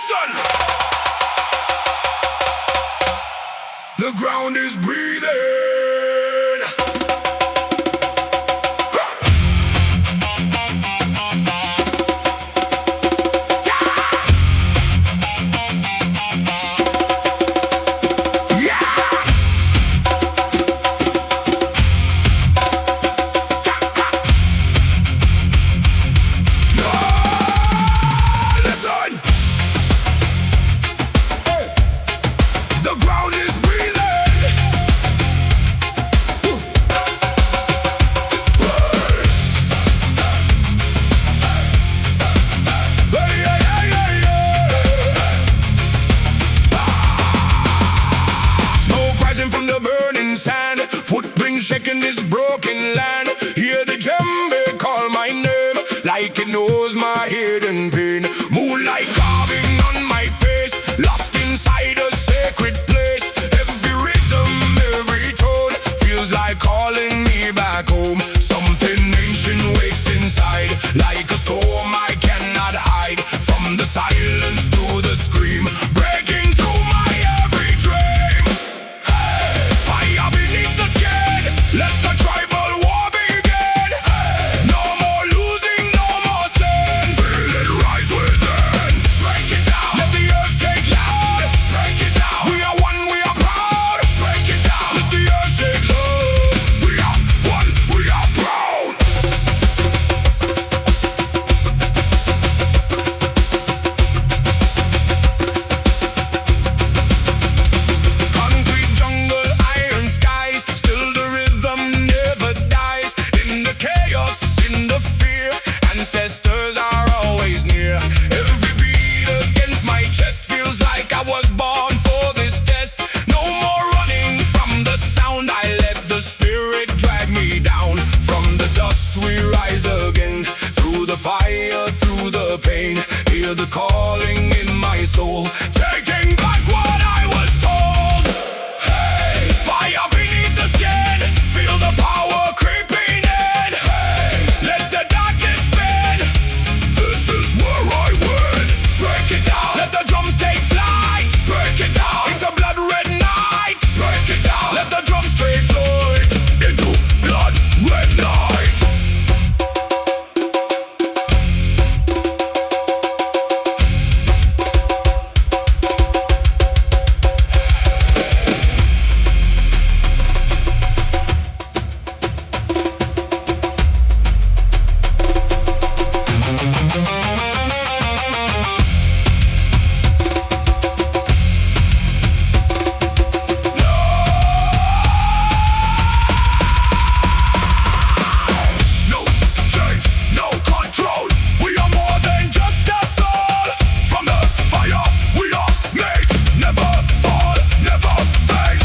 Listen, the ground is breathing. Shaking this broken land, hear the djembe call my name, like it knows my hidden pain. Moonlight carving on my face, lost inside a sacred place. Every rhythm, every tone, feels like calling me back home. Something ancient wakes inside, like a storm I cannot hide. From the silence to the scream, breaking through my every dream. Hey, fire beneath the skin, let the tribal war begin. No more losing, no more sin. Feel it rise within. Break it down. Let the earth shake loud. Break it down. We are one, we are proud. Break it down. Let the earth shake loud. We are one, we are proud. Concrete jungle, iron skies, still the rhythm never dies. In the chaos, in the fear, ancestors are always near. Every beat against my chest feels like I was born for this test. No more running from the sound, I let the spirit drag me down. From the dust we rise again, through the fire, through the pain. Hear the calling in my soul, taking back what I was told. Hey, fire beneath the skin, feel the power creeping in. Hey, let the darkness spin. This is where I win. Break it down. Let the drums take flight. Break it down. Into blood red night. Break it down. Let the drums take flight. Into blood red night. No chains, no control. We are more than just a soul. From the fire we are made. Never fall, never fade.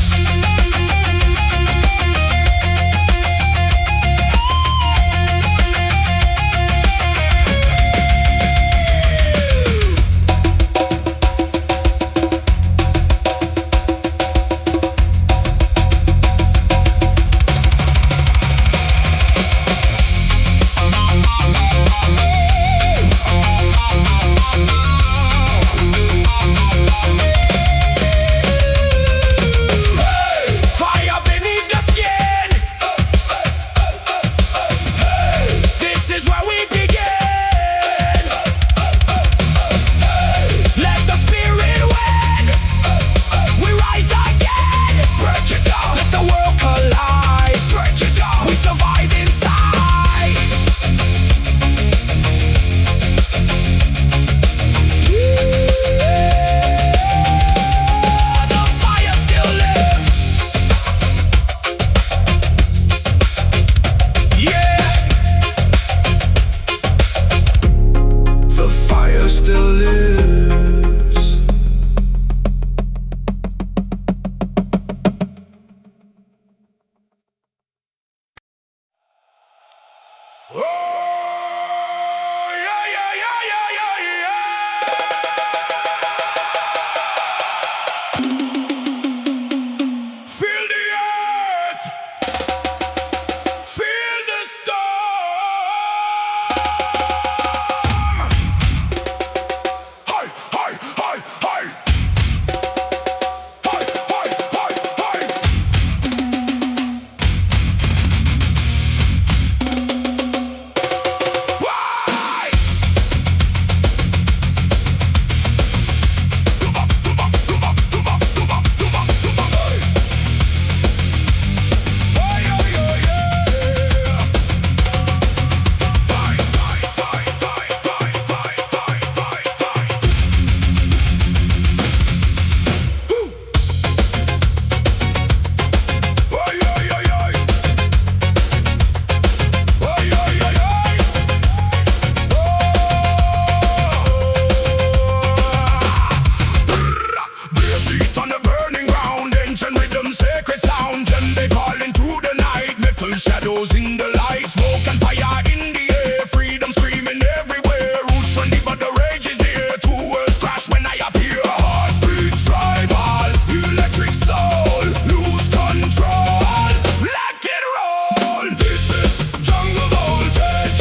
Fire beneath the skin. This is where we begin. Let the spirit win. We rise again. Break it down. Let the world collide. Break it down. We survive inside. The fire still lives. Yeah. The fire still lives. Oh, yeah, yeah, yeah, yeah, yeah, yeah. Feel the earth. Feel the storm. Hi, hi, hi. in the light, smoke and fire in the air, freedom screaming everywhere. Roots from deep but the rage is near. Two worlds crash when I appear. Heartbeat tribal, electric soul, lose control, let it roll. This is jungle voltage,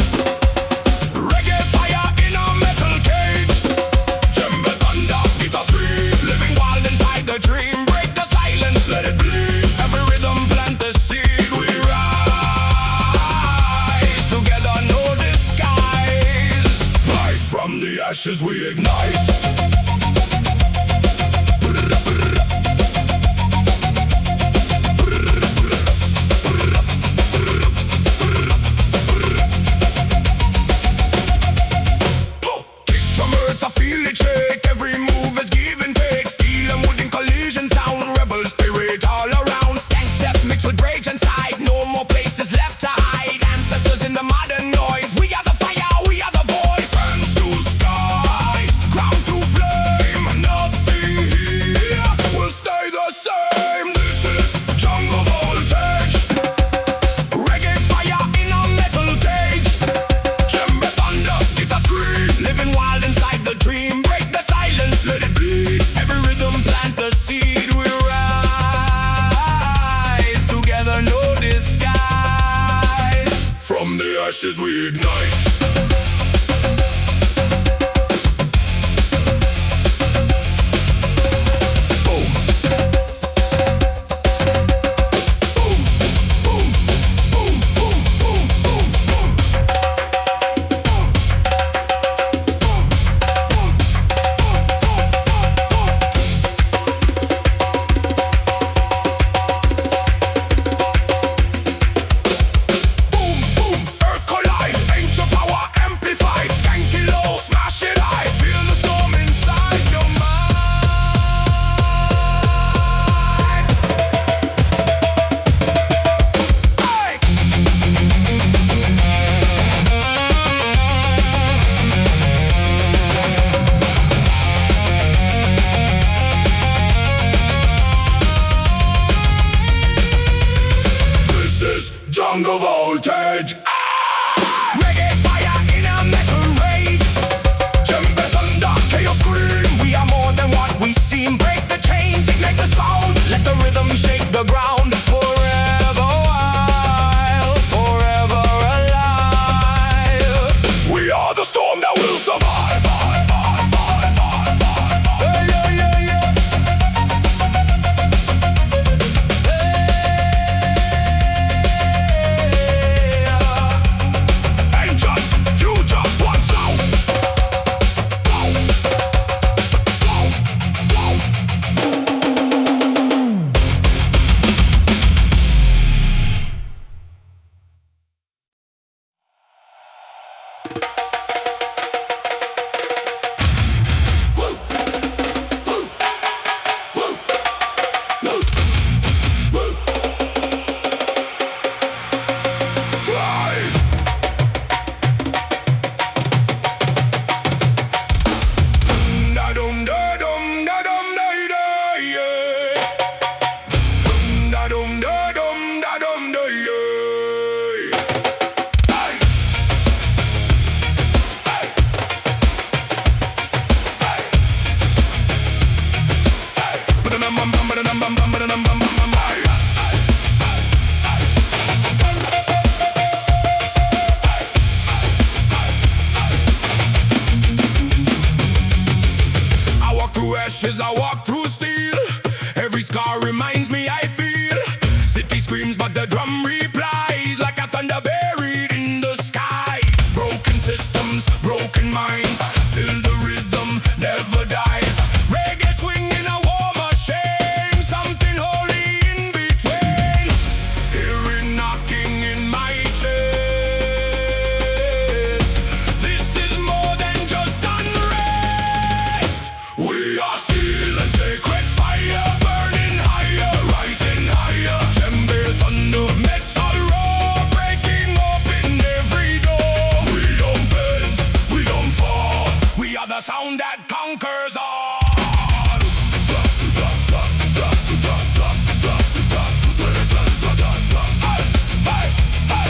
reggae fire in a metal cage. Djembe thunder, guitar scream, living wild inside the dream. Break the silence, let it bleed. Every rhythm plant the seed. We rise together, no disguise. Right from the ashes we ignite. Kick drum hurts, I feel it shake. Every move is give and take. Steel and wood in collision sound. Rebel spirit all around. Skank step mixed with rage inside. No more places left to hide. Ancestors in the modern noise. We are the fire, we are the voice. Hands to sky, ground to flame. Nothing here will stay the same. This is jungle voltage, reggae fire in a metal cage. Djembe thunder, it's a scream, living wild inside the dream. Break the silence, let it bleed. Every rhythm plant the seed. We rise together, no disguise. From the ashes we ignite. Boom. Boom. Boom. Boom. Boom. Boom. Boom. Boom. Boom, boom, earth collide, ancient power amplified. Skanky low, smash it high. Feel the storm inside your mind. Hey! This is jungle voltage. Reggae fire in a metal rage. Djembe thunder, chaos scream. We are more than what we seem. Break the chains, ignite the sound. Let the rhythm shake the ground. Forever wild, forever alive. We are the storm that will survive. Yeah, yeah, yeah, yeah. Ancient, future, one sound. Rise. Da-dum, da-dum, da-dum, da-da-yeah. Da-dum, da-dum, da-dum, da-yeah. Hey. Hey. Hey. Hey. Ba-da-dum-bum-bum, ba-da-dum-bum-bum, ba-da-dum-bum-bum-bum. Hey. I walk through ashes, I walk through steel. Every scar reminds me I feel. City screams, but the drum replies like a thunder buried in the sky. Broken systems, broken minds, still the rhythm never dies. Reggae swinging a war machine, something holy in between. Hear it knocking in my chest. This is more than just unrest. We are steel and sacred fire, burning higher, rising higher. Djembe thunder, metal roar, breaking open every door. We don't bend, we don't fall. We are the sound that conquers all. Hey, hey, hey.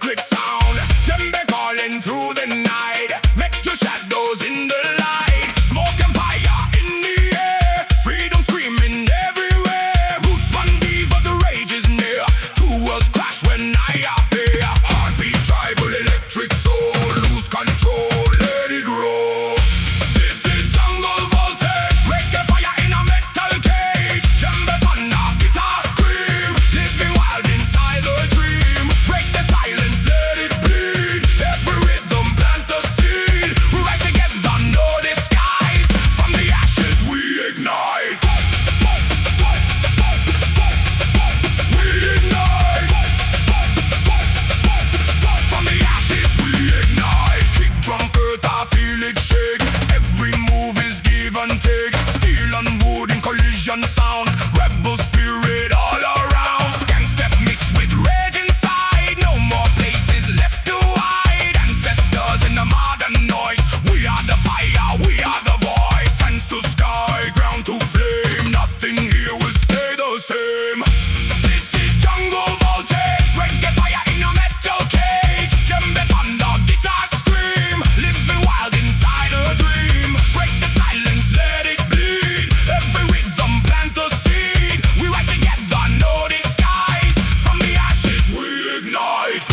sacred sound. Djembe calling through the night. Make your shadows in the light. Smoke and fire in the air. Freedom screaming everywhere. Roots run deep, but the rage is near. Two worlds clash when I appear. Heartbeat, tribal, electric soul. Lose control, let it roll. This is jungle voltage. Reggae fire in a metal cage. Djembe thunder, guitar scream. Living wild inside a dream. Break the silence, let it bleed. Every rhythm plant a seed. We rise together, no disguise. From the ashes we ignite. We ignite. From the ashes we ignite. Kick drum earth, I feel it shake. Every move is give and take. Steel and wood in collision sound. Rebel spirit all around. Scan step mixed with rage inside. No more places left to hide. Ancestors in the modern noise. We are the fire, we are the voice. Hands to sky, ground to flame. Nothing here will stay the same. This is jungle voltage. Reggae fire in a metal cage. Djembe thunder, guitar scream. Living wild inside a dream. Break the silence, let it bleed. Every rhythm plant a seed. We rise together, no disguise. From the ashes we ignite.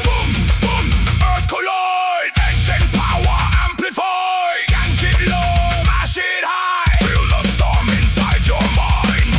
Boom, boom, earth collide. Engine power amplified. Skank it low, smash it high. Feel the storm inside your mind.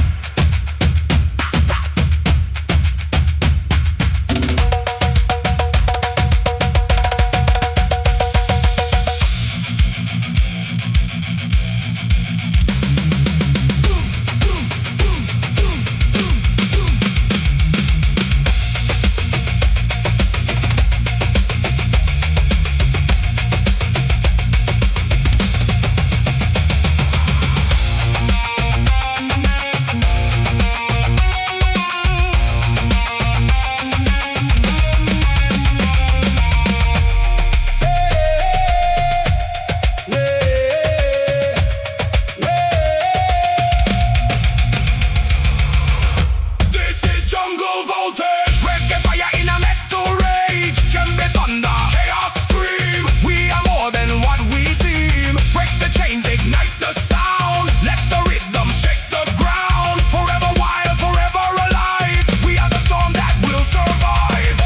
This is jungle voltage. Reggae fire in a metal rage. Djembe thunder, chaos scream. We are more than what we seem. Break the chains, ignite the sound. Let the rhythm shake the ground. Forever wild, forever alive. We are the storm that will survive.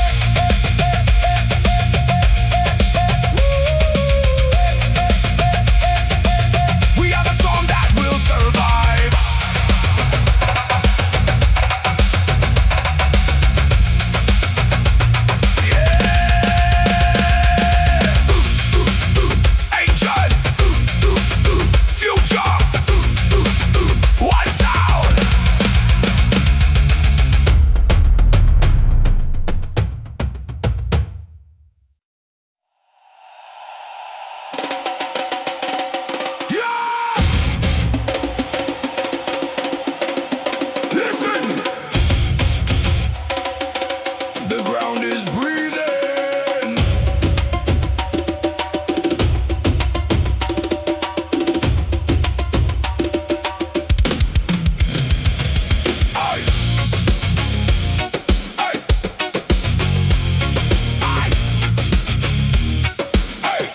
We are the storm that will survive. Ancient, future, one sound. Yeah! Listen! The ground is breathing. Aye. Aye. Aye. Aye.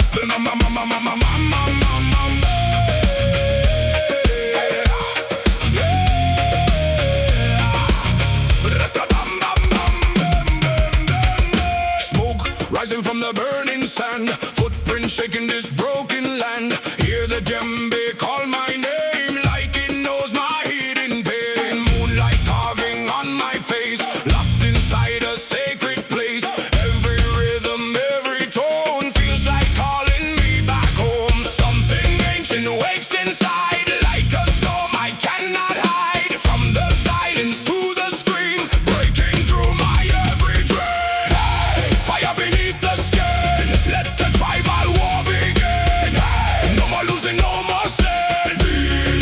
Smoke rising from the burning sand. Footprints shaking this broken land. Hear the djembe call my name like it knows my hidden pain. Moonlight carving on my face. Lost inside a sacred place. Every rhythm, every tone feels like calling me back home. Something ancient wakes inside. Like a storm I cannot hide. From the silence to the scream. Breaking through my every dream. Hey, fire beneath the skin. Let the tribal war begin. Hey, no more losing, no more sin.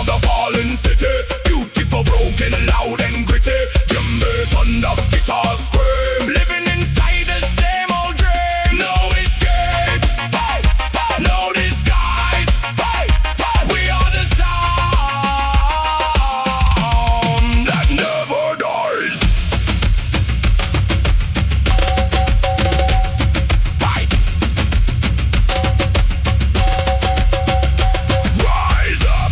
of the fallen city. Beautiful, broken, loud and gritty. Timber, thunder, guitar scream. Living inside the same old dream. No escape, hey, hey, no disguise. Hey, hey, we are the sound that never dies. Hey. Rise up.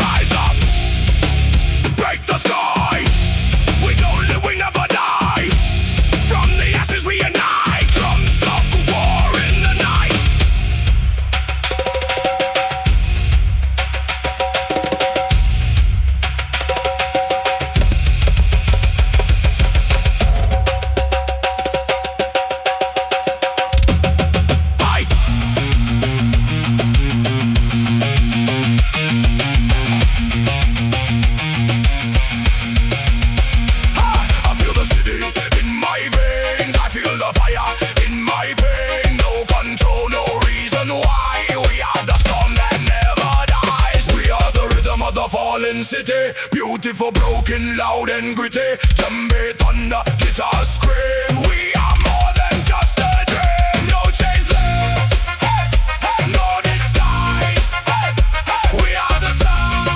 Rise up, break the sky. We don't live, we never die. From the ashes we unite. Drums of war in the night. Fight. I feel the city in my veins. I feel the fire in my pain. No control, no reason why. We are the storm that never dies. We are the rhythm of the fallen city. Beautiful, broken, loud and gritty. Djembe, thunder, guitar scream. We are more than just a dream. No chains left, hey, hey, no disguise. Hey, hey, we are the sound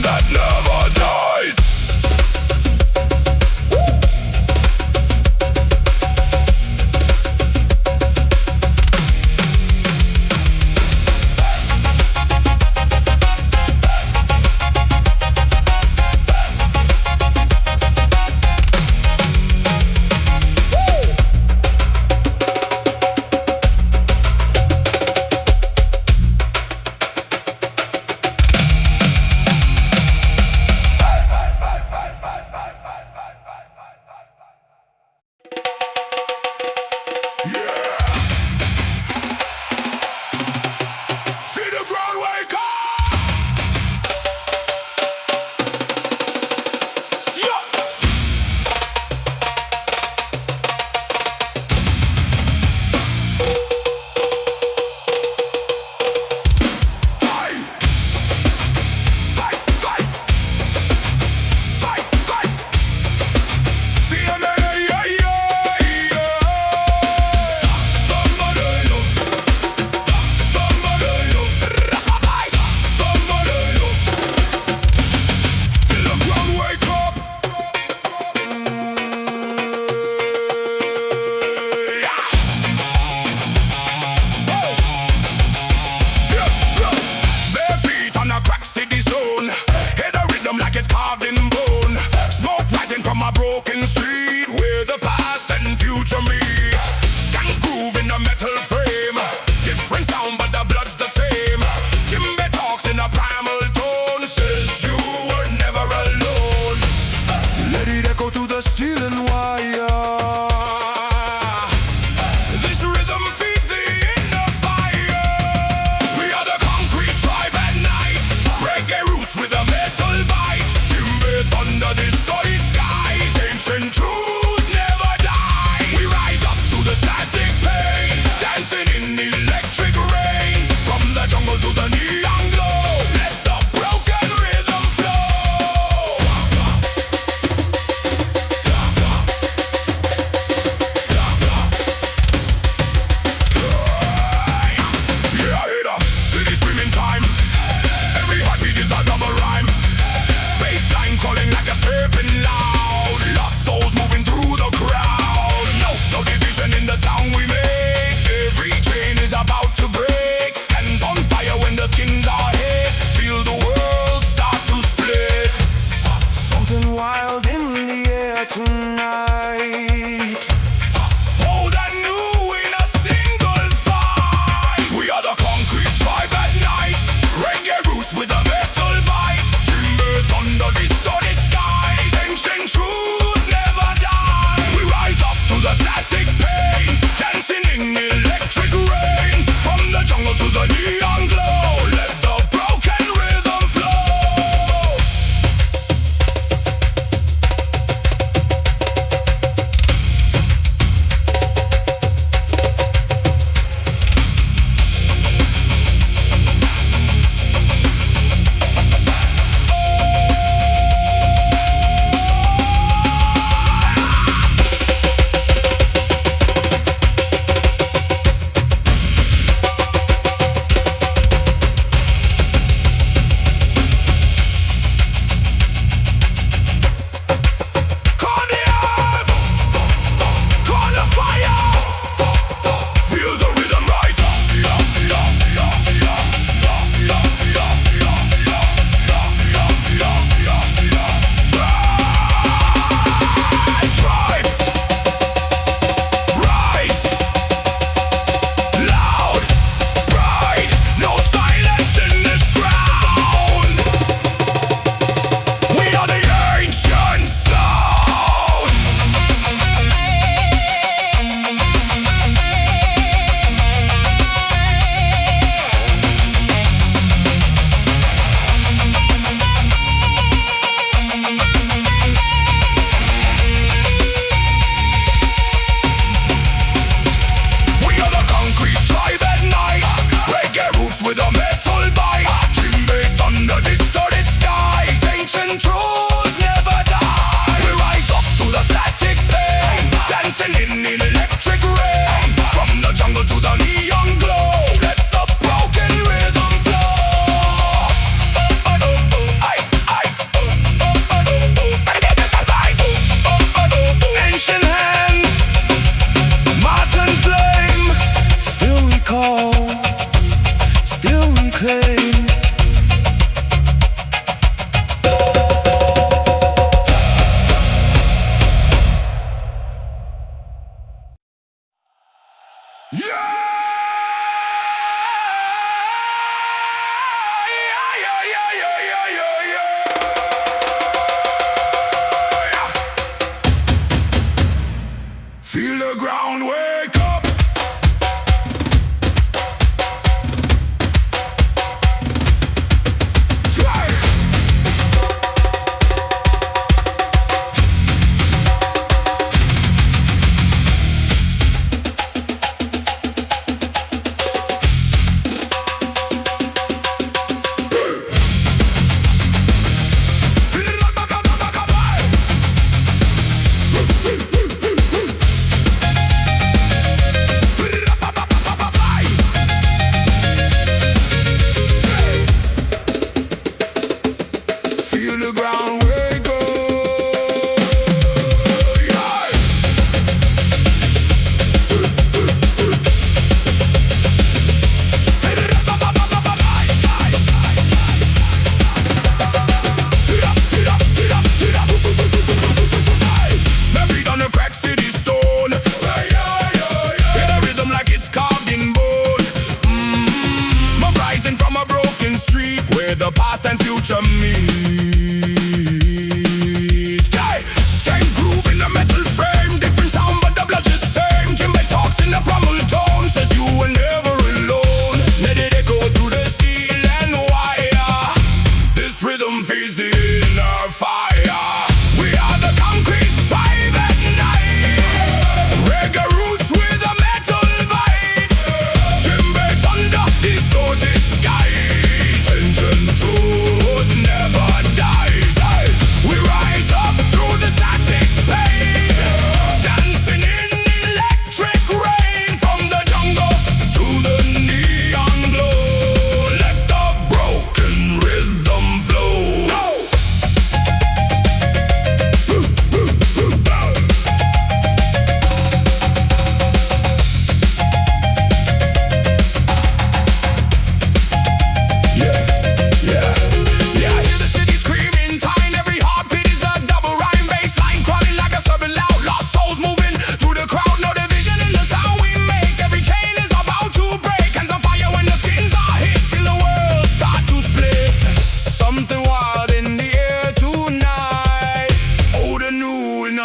that never dies. See the ground wake up. Yeah. Hey. Hey, hey. Hey, hey. Yeah, yeah, yeah, yeah, yeah. Bambaleo. Bambaleo. Bambaleo. Till the ground wake up. Yeah. Bare feet on a crack city zone. Hear the rhythm like it's carved in bone. Smoke rising from a broken street where the past and future meet. Skank groove in a metal frame. Different sound but the blood's the same. Jimbe talks in a primal tone. Says you were never alone. Let it echo through the steel and wire. This rhythm feeds the inner fire. We are the concrete tribe at night. Reggae roots with a metal bite. Timber, thunder, distorted skies. Ancient truth never die. We rise up through the static pain. Dancing in electric rain. From the jungle to the neon glow. Let the broken rhythm flow. Yeah, I hear the city screaming time. Every heartbeat is a double rhyme. Bassline calling like a serpent loud. Lost souls moving through the crowd. No division in the sound we make. Every chain is about to break. Hands on fire when the skins are hit. Feel the world start to split. Something wild in the air tonight. Hold and new in a single fight. We are the concrete tribe at night. Reggae roots with a metal bite. Timber, thunder, distorted skies. Ancient truth never die. We rise up to the static pain. Dancing in electric rain. From the jungle to the neon glow. Let the broken rhythm flow.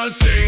gonna sing.